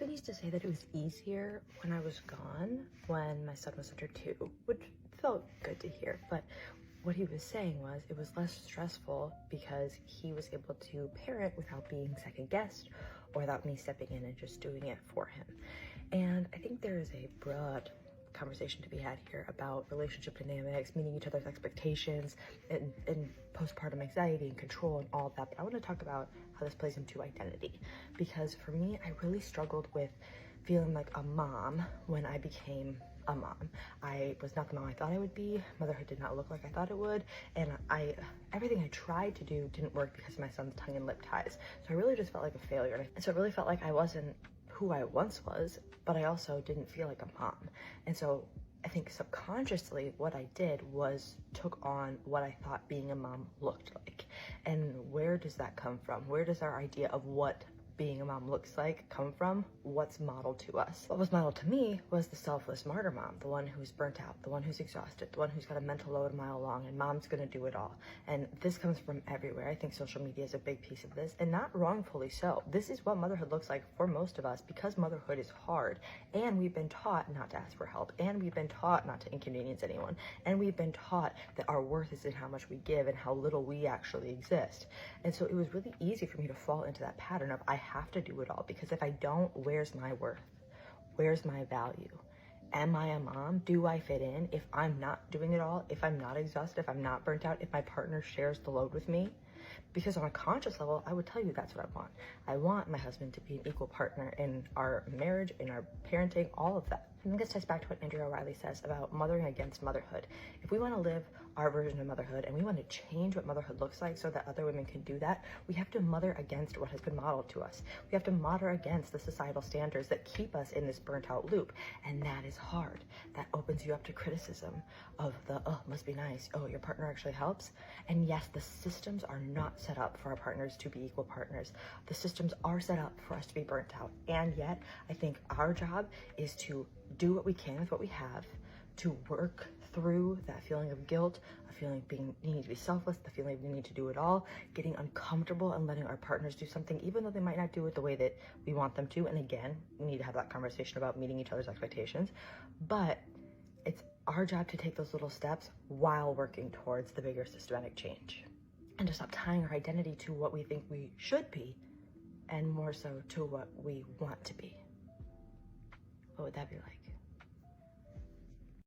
husband used to say that it was easier when I was gone, when my son was under 2, which felt good to hear. But what he was saying was it was less stressful because he was able to parent without being second guessed or without me stepping in and just doing it for him. And I think there is a broad conversation to be had here about relationship dynamics, meeting each other's expectations, and postpartum anxiety and control and all of that. But I want to talk about how this plays into identity, because for me, I really struggled with feeling like a mom when I became a mom. I was not the mom I thought I would be. Motherhood did not look like I thought it would, and everything I tried to do didn't work because of my son's tongue and lip ties. So I really just felt like a failure, and so it really felt like I wasn't who I once was, but I also didn't feel like a mom. And so I think subconsciously what I did was took on what I thought being a mom looked like. And where does that come from? Where does our idea of what being a mom looks like come from? What's modeled to us? What was modeled to me was the selfless martyr mom, the one who's burnt out, the one who's exhausted, the one who's got a mental load a mile long, and mom's gonna do it all. And this comes from everywhere. I think social media is a big piece of this, and not wrongfully so. This is what motherhood looks like for most of us, because motherhood is hard, and we've been taught not to ask for help, and we've been taught not to inconvenience anyone, and we've been taught that our worth is in how much we give and how little we actually exist. And so it was really easy for me to fall into that pattern of I have to do it all, because if I don't, where's my worth? Where's my value? Am I a mom? Do I fit in? If I'm not doing it all, if I'm not exhausted, if I'm not burnt out, if my partner shares the load with me, because on a conscious level, I would tell you that's what I want. I want my husband to be an equal partner in our marriage, in our parenting, all of that. I think this ties back to what Andrea O'Reilly says about mothering against motherhood. If we want to live our version of motherhood and we want to change what motherhood looks like so that other women can do that, we have to mother against what has been modeled to us. We have to mother against the societal standards that keep us in this burnt out loop. And that is hard. That opens you up to criticism of the, oh, must be nice. Oh, your partner actually helps. And yes, the systems are not set up for our partners to be equal partners. The systems are set up for us to be burnt out. And yet, I think our job is to do what we can with what we have, to work through that feeling of guilt, a feeling of being needing to be selfless, the feeling of needing to do it all, getting uncomfortable and letting our partners do something, even though they might not do it the way that we want them to. And again, we need to have that conversation about meeting each other's expectations. But it's our job to take those little steps while working towards the bigger systematic change. And to stop tying our identity to what we think we should be, and more so to what we want to be. What would that be like?